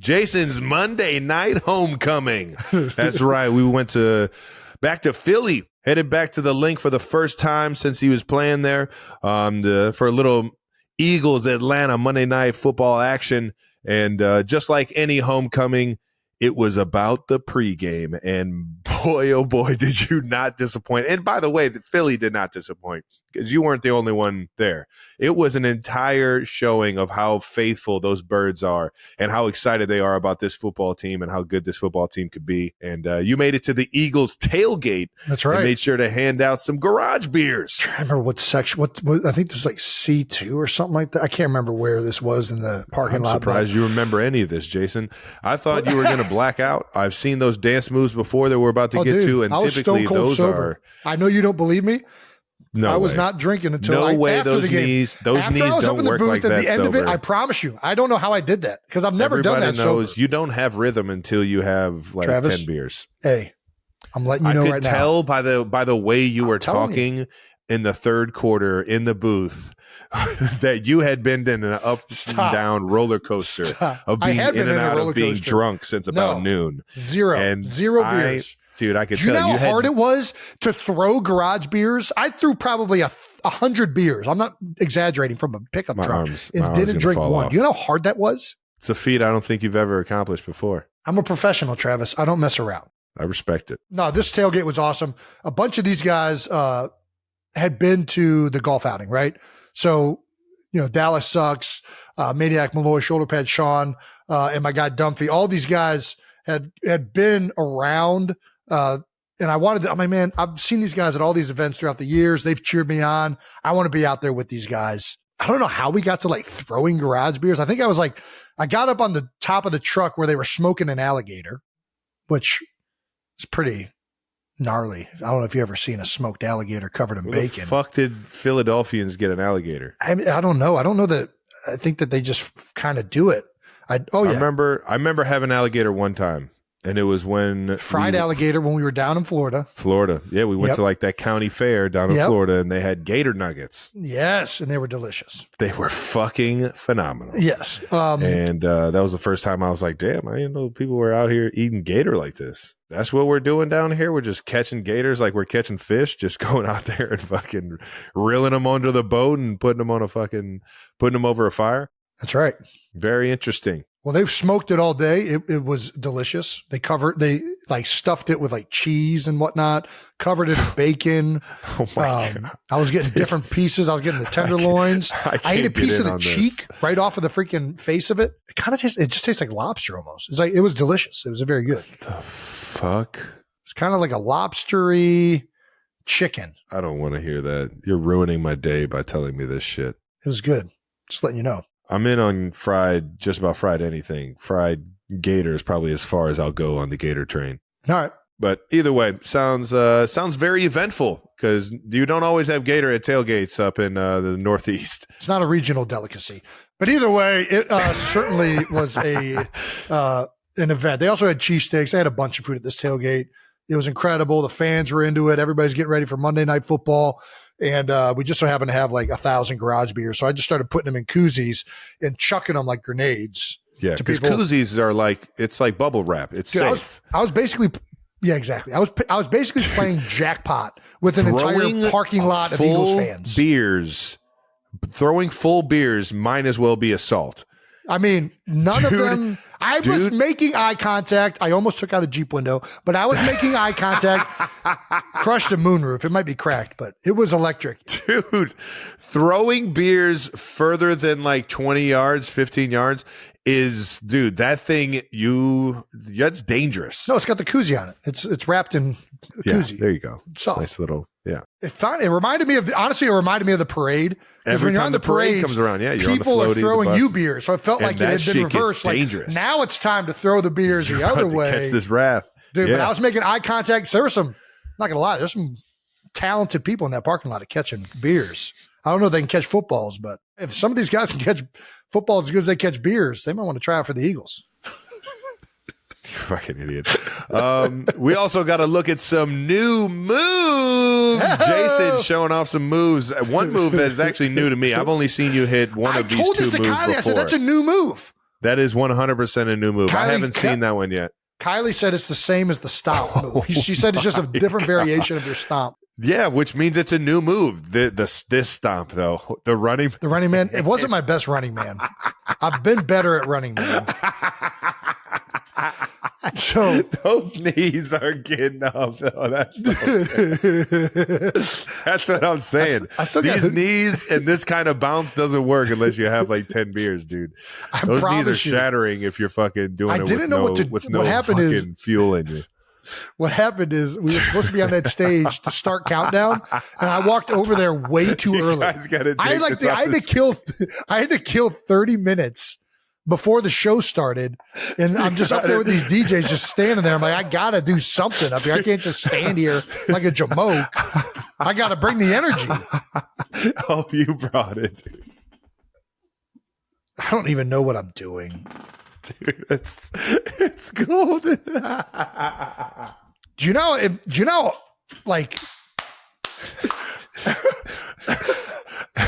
Jason's Monday night homecoming. That's right. We went back to Philly, headed back to the Linc for the first time since he was playing there for a little Eagles Atlanta Monday night football action. And just like any homecoming, it was about the pregame. And boy, oh boy, did you not disappoint. And by the way, Philly did not disappoint because you weren't the only one there. It was an entire showing of how faithful those birds are and how excited they are about this football team and how good this football team could be. And you made it to the Eagles tailgate. That's right. And made sure to hand out some garage beers. I remember what section, what I think there's like C2 or something like that. I can't remember where this was in the parking lot. I'm surprised you remember any of this, Jason. I thought you were going to black out. I've seen those dance moves before that we're about to get to, and typically those are. I know you don't believe me. No, I was not drinking until after those the game. Knees, those after knees I was don't up in the work booth like at that the end sober. of it, I promise you, I don't know how I did that because I've never done that. Everybody knows sober. you don't have rhythm until you have like Travis, 10 beers. Hey, I'm letting you know right now. I could tell by the way you were talking in the third quarter in the booth that you had been in an up and down roller coaster of being in and out of being drunk since about noon. Zero beers. Dude, I could tell you. Do you know how hard it was to throw garage beers? I threw probably 100 beers. I'm not exaggerating from a pickup truck and didn't drink one. You know how hard that was? It's a feat I don't think you've ever accomplished before. I'm a professional, Travis. I don't mess around. I respect it. No, this tailgate was awesome. A bunch of these guys had been to the golf outing, right? So, Dallas Sucks, Maniac Malloy, Shoulder Pad Sean, and my guy Dumphy. All these guys had been around. And I wanted to, I'm like, man, I've seen these guys at all these events throughout the years. They've cheered me on. I want to be out there with these guys. I don't know how we got to like throwing garage beers. I think I got up on the top of the truck where they were smoking an alligator, which is pretty gnarly. I don't know if you ever seen a smoked alligator covered in bacon. The fuck did Philadelphians get an alligator? I don't know. I don't know that. I think that they just kind of do it. I remember having alligator one time. And it was when fried alligator when we were down in Florida. Yeah, we went to like that county fair down in Florida, and they had gator nuggets. Yes, and they were delicious. They were fucking phenomenal. Yes, and that was the first time I was like, "Damn, I didn't know people were out here eating gator like this." That's what we're doing down here. We're just catching gators like we're catching fish, just going out there and fucking reeling them onto the boat and putting them over a fire. That's right. Very interesting. Well, they've smoked it all day. It was delicious. They stuffed it with like cheese and whatnot, covered it in bacon. Oh my God. I was getting different pieces. I was getting the tenderloins. I ate a piece of the cheek right off of the freaking face of it. It just tastes like lobster almost. It was delicious. It was very good. What the fuck? It's kind of like a lobstery chicken. I don't want to hear that. You're ruining my day by telling me this shit. It was good. Just letting you know. I'm in on just about fried anything. Fried gator is probably as far as I'll go on the gator train. All right. But either way, sounds very eventful because you don't always have gator at tailgates up in the Northeast. It's not a regional delicacy. But either way, it certainly was an event. They also had cheesesteaks. They had a bunch of food at this tailgate. It was incredible. The fans were into it. Everybody's getting ready for Monday Night Football. And we just so happened to have like 1,000 garage beers. So I just started putting them in koozies and chucking them like grenades. Yeah, because koozies are it's like bubble wrap. It's safe. I was basically, yeah, exactly. I was basically playing jackpot with an entire parking lot of Eagles fans. Throwing full beers might as well be assault. I mean, none of them. I was making eye contact. I almost took out a Jeep window, but I was making eye contact. Crushed a moonroof. It might be cracked, but it was electric. Dude, throwing beers further than like 20 yards, 15 yards is, dude, that thing, that's dangerous. No, it's got the koozie on it. It's wrapped in koozie. Yeah, there you go. Nice little, yeah. It reminded me of the parade. Every time the parade comes around, you're people on the floaty, are throwing you beers. So it felt like it had been reversed. Like, dangerous. now it's time to throw the beers the other way. Catch this wrath. Dude, but I was making eye contact. There were some, not going to lie, there's some talented people in that parking lot catching beers. I don't know if they can catch footballs, but if some of these guys can catch footballs as good as they catch beers, they might want to try out for the Eagles. You fucking idiot. We also got to look at some new moves. Jason showing off some moves. One move that is actually new to me. I've only seen you hit one of these two moves before. I said, that's a new move. That is 100% a new move. I haven't seen that one yet. Kylie said it's the same as the stomp move. She said it's just a different variation of your stomp. Yeah, which means it's a new move. This stomp though, the running man. It wasn't my best running man. I've been better at running man. So those knees are getting up though. That's what I'm saying. These knees and this kind of bounce doesn't work unless you have like 10 beers, dude. Those knees are shattering if you're fucking doing it with no fucking fuel in you. What happened is we were supposed to be on that stage to start countdown, and I walked over there way too early. I had to kill 30 minutes before the show started, and I'm just up there with these DJs just standing there. I'm like, I gotta do something up here. I can't just stand here like a jamoke. I gotta bring the energy. Oh, you brought it. I don't even know what I'm doing. Dude, it's golden. Do you know, like,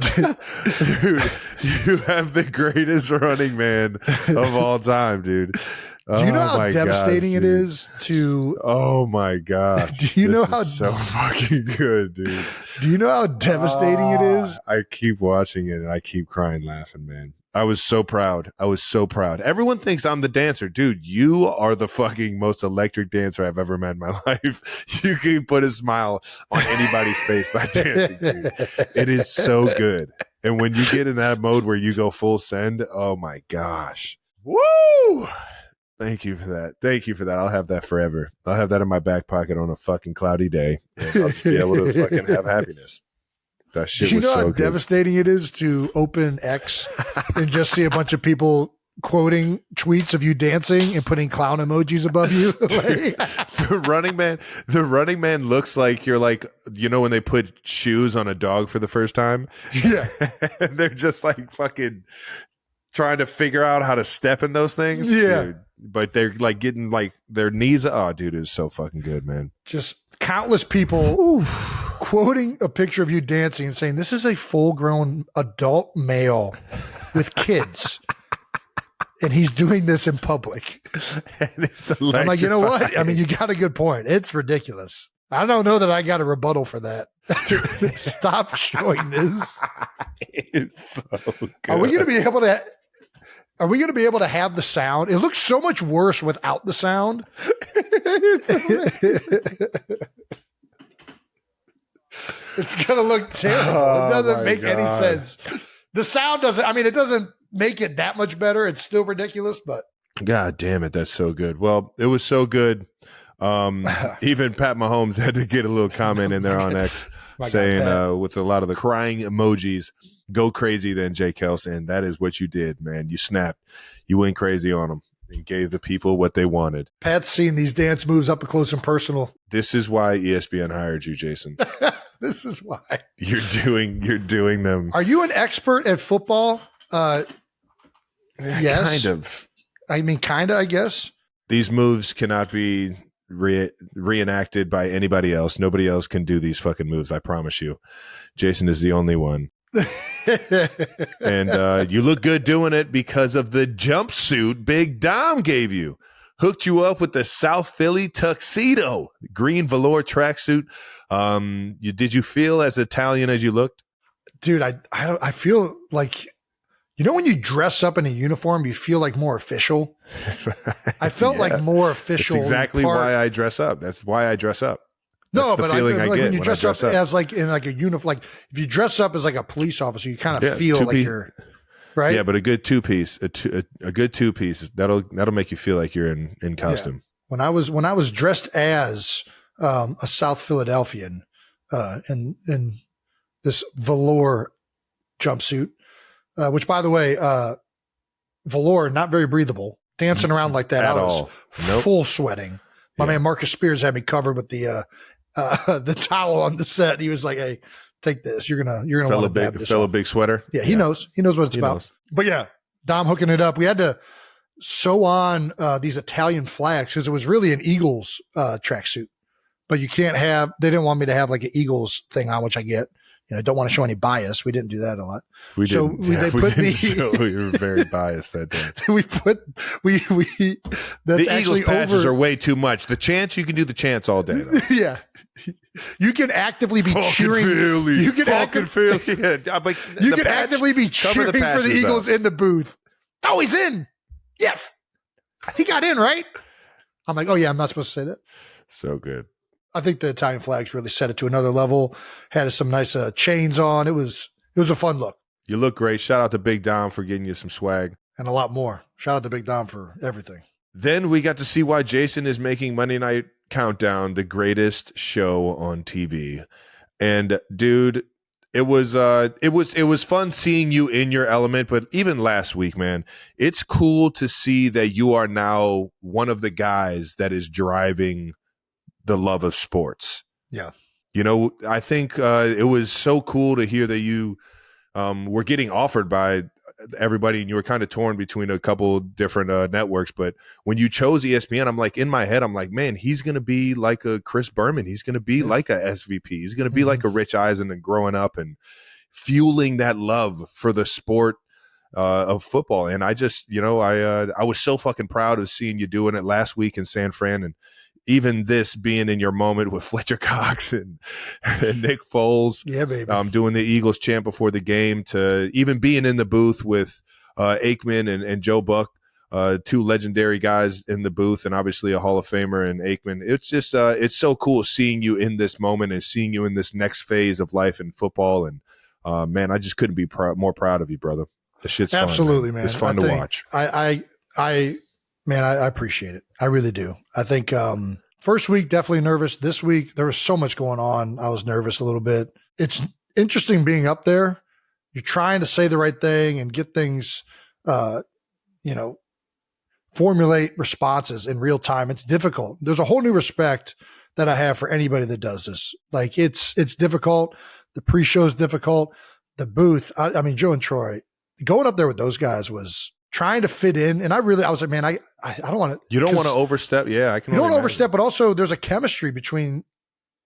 dude, you have the greatest running man of all time, dude. Do you know how devastating it is to? Oh my gosh! Do you know how so fucking good, dude? Do you know how devastating it is? I keep watching it and I keep crying, laughing, man. I was so proud. Everyone thinks I'm the dancer. Dude, you are the fucking most electric dancer I've ever met in my life. You can put a smile on anybody's face by dancing, dude. It is so good. And when you get in that mode where you go full send, oh my gosh. Woo! Thank you for that. I'll have that forever. I'll have that in my back pocket on a fucking cloudy day. And I'll just be able to fucking have happiness. That shit was so good. Do you know how devastating it is to open X and just see a bunch of people quoting tweets of you dancing and putting clown emojis above you? Dude, the running man looks like you're like, you know, when they put shoes on a dog for the first time? Yeah. They're just like fucking trying to figure out how to step in those things. Yeah. Dude. But they're like getting like their knees. Oh, dude, it was so fucking good, man. Just countless people quoting a picture of you dancing and saying, this is a full-grown adult male with kids. And he's doing this in public. And it's I'm like, you know what? I mean, you got a good point. It's ridiculous. I don't know that I got a rebuttal for that. Stop showing this. It's so good. Are we going to be able to have the sound? It looks so much worse without the sound. It's going to look terrible. It doesn't make any sense. The sound doesn't, I mean, it doesn't make it that much better. It's still ridiculous, but. God damn it. That's so good. Well, it was so good. Even Pat Mahomes had to get a little comment in there on X saying with a lot of the crying emojis, go crazy then, Jay Kelsey. And that is what you did, man. You snapped. You went crazy on them and gave the people what they wanted. Pat's seen these dance moves up close and personal. This is why ESPN hired you, Jason. This is why. You're doing them. Are you an expert at football? Yes. Kind of. I mean, kind of, I guess. These moves cannot be reenacted by anybody else. Nobody else can do these fucking moves, I promise you. Jason is the only one. And you look good doing it because of the jumpsuit Big Dom gave you. Hooked you up with the South Philly tuxedo, green velour tracksuit. Did you feel as Italian as you looked? Dude, I feel like, you know, when you dress up in a uniform, you feel like more official. I felt like more official. That's exactly why I dress up. That's why I dress up. No, but I get when you dress up as like in like a uniform, like if you dress up as like a police officer, you kind of feel like you're right. Yeah, but a good two-piece, a good two-piece, that'll make you feel like you're in costume. Yeah. When I was dressed as a South Philadelphian in this velour jumpsuit, which by the way, velour, not very breathable. Dancing around like that, I was full sweating. My man Marcus Spears had me covered with the towel on the set. He was like, "Hey, take this. You're gonna want to this fellow big sweater." Yeah, he knows. He knows what it's about. But yeah, Dom hooking it up. We had to sew on these Italian flags because it was really an Eagles tracksuit. But you can't have. They didn't want me to have like an Eagles thing on, which I get. don't want to show any bias. We didn't do that a lot. We So didn't. they put didn't show we were very biased that day. That's The actually Eagles patches over. are way too much. The chants, you can do the chants all day. Though. Yeah. You can actively be cheering. Philly. You can Philly. Yeah, I'm like, You the can patch, actively be cover cheering for the patches Eagles up. in the booth. Oh, he's in. Yes. He got in, right? I'm like, oh, yeah, I'm not supposed to say that. So good. I think the Italian flags really set it to another level. Had some nice chains on. It was a fun look. You look great. Shout out to Big Dom for getting you some swag. And a lot more. Shout out to Big Dom for everything. Then we got to see why Jason is making Monday Night Countdown the greatest show on TV. And dude, it was fun seeing you in your element, but even last week, man, it's cool to see that you are now one of the guys that is driving the love of sports. Yeah. I think it was so cool to hear that you were getting offered by everybody, and you were kind of torn between a couple different networks. But when you chose ESPN, I'm like, in my head, I'm like, man, he's going to be like a Chris Berman. He's going to be like a SVP. He's going to be like a Rich Eisen and growing up and fueling that love for the sport of football. And I just, I was so fucking proud of seeing you doing it last week in San Fran, and even this being in your moment with Fletcher Cox and Nick Foles, yeah, baby, doing the Eagles chant before the game, to even being in the booth with Aikman and Joe Buck, two legendary guys in the booth, and obviously a Hall of Famer in Aikman. It's just it's so cool seeing you in this moment and seeing you in this next phase of life in football. And man, I just couldn't be more proud of you, brother. The shit's absolutely, fun, man. It's fun to watch. I appreciate it. I really do. I think first week, definitely nervous. This week, there was so much going on. I was nervous a little bit. It's interesting being up there. You're trying to say the right thing and get things, formulate responses in real time. It's difficult. There's a whole new respect that I have for anybody that does this. Like it's difficult. The pre-show is difficult. The booth, I mean, Joe and Troy, going up there with those guys was trying to fit in. And I was like, man, I don't want to. You don't want to overstep. Yeah, I can. You don't overstep, but also there's a chemistry between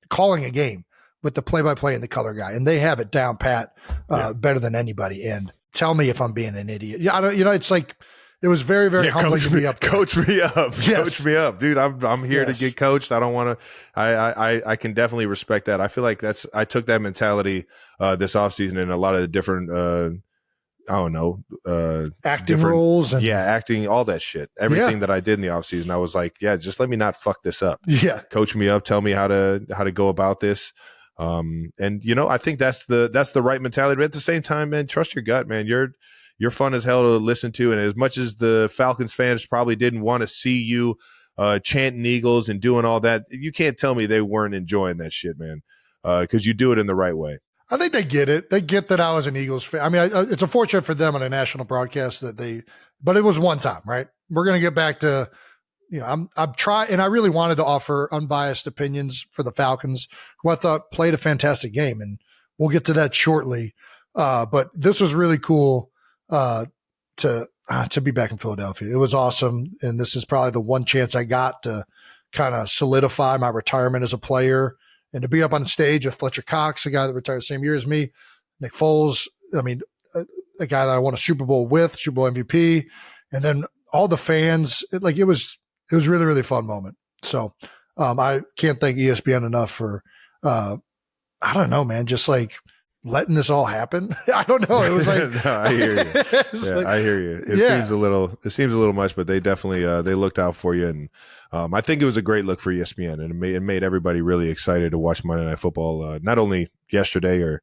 calling a game with the play-by-play and the color guy. And they have it down pat better than anybody. And tell me if I'm being an idiot. Yeah, I don't, it's like, it was very, very humbling to be up there. Coach me up. Yes. Coach me up. Dude, I'm here to get coached. I don't want to I can definitely respect that. I feel like I took that mentality this offseason in a lot of the different acting roles and acting, all that shit. Everything that I did in the offseason, I was like, just let me not fuck this up. Yeah. Coach me up, tell me how to go about this. And I think that's the right mentality. But at the same time, man, trust your gut, man. You're fun as hell to listen to. And as much as the Falcons fans probably didn't want to see you chanting Eagles and doing all that, you can't tell me they weren't enjoying that shit, man, because you do it in the right way. I think they get it. They get that I was an Eagles fan. I mean, it's unfortunate for them on a national broadcast but it was one time, right? We're going to get back to, I'm trying, and I really wanted to offer unbiased opinions for the Falcons, who I thought played a fantastic game. And we'll get to that shortly. But this was really cool to be back in Philadelphia. It was awesome. And this is probably the one chance I got to kind of solidify my retirement as a player. And to be up on stage with Fletcher Cox, a guy that retired the same year as me, Nick Foles, I mean, a guy that I won a Super Bowl with, Super Bowl MVP, and then all the fans, it was really, really fun moment. So I can't thank ESPN enough for, I don't know, man, just like letting this all happen. I don't know. It was like, no, I hear you. I hear you. It seems a little much, but they definitely, they looked out for you. And I think it was a great look for ESPN, and it made everybody really excited to watch Monday Night Football, not only yesterday or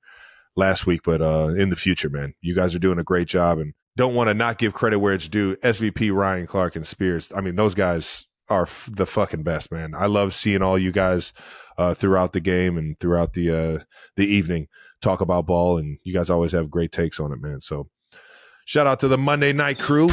last week, but in the future, man. You guys are doing a great job, and don't want to not give credit where it's due. SVP, Ryan Clark, and Spears. I mean, those guys are the fucking best, man. I love seeing all you guys throughout the game and throughout the evening talk about ball, and you guys always have great takes on it, man. So shout out to the Monday Night crew.